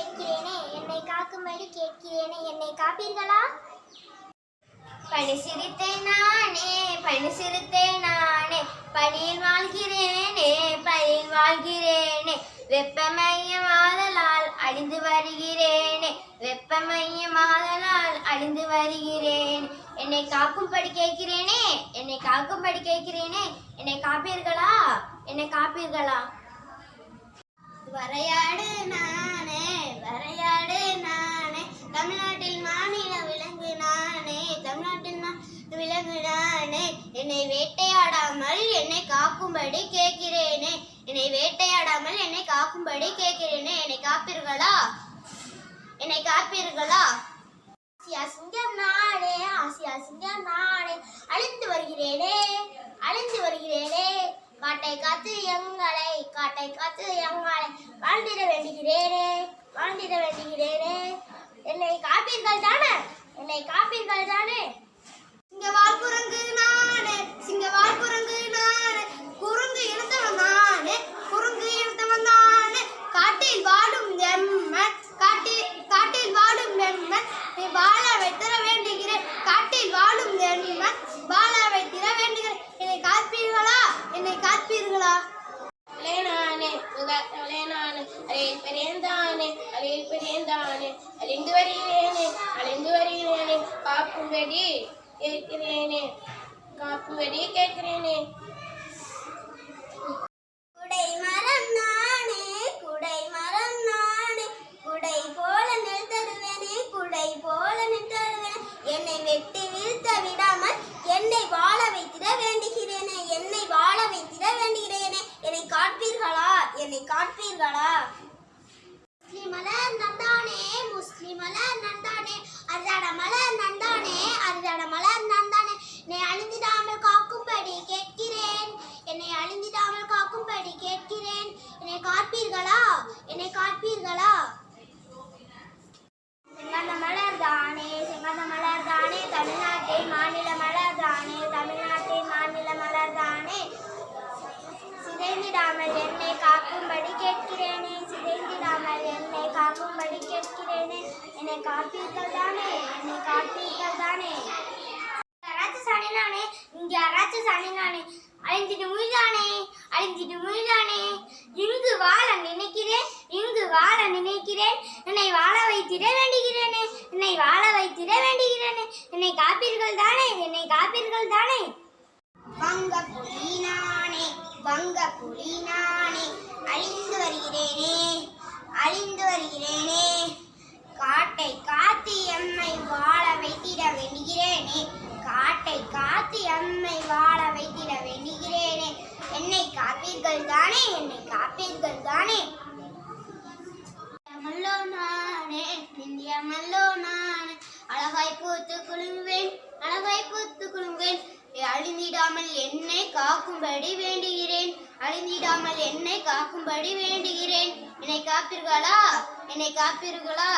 கேட்கிறேனே, என்னை காக்கும்படி கேட்கிறேனே, என்னை காப்பீர்களா? பனி சிரித்தேன் நானே, பனி சிரித்தேன் நானே, பனியில் வாழ்கிறேனே, பனியில் வாழ்கிறேனே, வெப்பமயமாதலால் அழிந்து வருகிறேனே, வெப்பமயமாதலால் அழிந்து வருகிறேன். என்னை காக்கும்படி கேட்கிறேனே, என்னை காக்கும்படி கேட்கிறேனே, என்னை காப்பீர்களா? என்னை காப்பீர்களா? வரையாடு நானே, வரையாடு நானே, தமிழ்நாட்டில் மாநில விலங்கு நானே, தமிழ்நாட்டில் விலங்கு நானே, என்னை வேட்டையாடாமல் என்னை காக்கும்படி கேட்கிறேனே, என்னை வேட்டையாடாமல் என்னை காக்கும்படி கேட்கிறேனே, என்னை காப்பீர்களா? என்னை காப்பீர்களா? ஆசியா சிங்கம் நானே, ஆசியா சிங்கம் நானே, அழிந்து வருகிறேனே, அழிந்து வருகிறேனே, காட்டை காத்து எங்களை, காட்டை காத்து எங்களை வாழ்ந்திட வேண்டுகிறேனே, வாழ்ந்திட வேண்டுகிறேனே, என்னை காப்பீர்கள் தானே, என்னை காப்பீர்கள் தானே. சிங்கவால் குரங்கு நானே, சிங்கவால் குரங்கு நானே, குரங்கு இனத்தவன் நானே, குரங்கு இனத்தவன் நானே, காட்டில் வாழும் எம்மன், காட்டில் வாழும் எம்மன், நீ வாழ வைத்திட வேண்டுகிறேன், காட்டில் வாழும் எம்மன், வாழ வைத்திட வேண்டுகிறேன், என்னை காப்பீர்களா? என்னை காப்பீர்களா? நானே நானே, அலையில் பெரியந்தானே, அலையில் பெரியந்தானே, அழிந்து வருகிறேனே, அழிந்து வருகிறேனே, காப்பும்படி கேட்கிறேனே, காப்பும்படி கேட்கிறேனே. குடை மரம் நானே, குடை மரம் நானே, குடை போல நெல் தருவேனே, குடை போல நெல் தருவேனே, என்னை வெட்டி வீழ்த்த விடாமல் என்னை வாழ வைத்திட வேண்டுகிறேனே, என்னை வாழ வைத்திட வேண்டுகிறேனே, என்னை காப்பீர்களா? என்னை காப்பீர்களா? முஸ்லிம் மலர் நந்தானே, முஸ்லிம் மலர் நந்தானே, அரிதாட மலர் நந்தானே, அரிதாட மலர் நந்தானே, என்னை அழிந்திடாமல் காக்கும்படி கேட்கிறேன், என்னை அழிந்திடாமல் காக்கும்படி கேட்கிறேன், என்னை காப்பீர்களா? என்னை காப்பீர்களா? செங்காந்த மலர் தானே, செங்காந்த மலர் தானே, தமிழ்நாட்டின் மாநில மலர் தானே, தமிழ்நாட்டின் மாநில மலர் தானே, சிதைந்திடாமல் என்னை காக்கும்படி கேட்கிறேனே, சிதைந்திடாமல் என்னை காக்கும்படி கேட்கிறேனே, என்னை காப்பீர்கள் தானே, என்னை காப்பீர்கள் தானே. யாராச்சும் சனினானே, இங்க யாராச்சும் சனினானே, அழிந்திட்டு முயலானே, அழிந்திட்டு முயலானே, இங்கு வாழ நினைக்கிறேன், இங்கு வாழ நினைக்கிறேன், என்னை வாழ வைத்திட வேண்டுகிறேனே, என்னை வாழ வைத்திட வேண்டுகிறேனே, என்னை காப்பீர்கள் தானே, என்னை காப்பீர்கள் தானே. வங்க புலி நானே, வங்க புலி நானே, அழிந்து வருகிறேனே, அழிந்து வருகிறேனே, காட்டை காத்து எம்மை வாழ வைத்திட வேண்டுகிறேனே, காட்டை காத்து எம்மை வாழ வைத்திட வேண்டுகிறேனே, என்னை காப்பீர்கள் தானே, என்னை காப்பீர்கள் தானே. மல்லோ நானே, இந்திய மல்லோ நானே, அழகாய் பூத்து குலுங்குவேன், அழகாய் பூத்து குலுங்குவேன், அழிந்திடாமல் என்னை காக்கும்படி வேண்டுகிறேன், அழிந்திடாமல் என்னை காக்கும்படி வேண்டுகிறேன், என்னை காப்பீர்களா? என்னை காப்பீர்களா?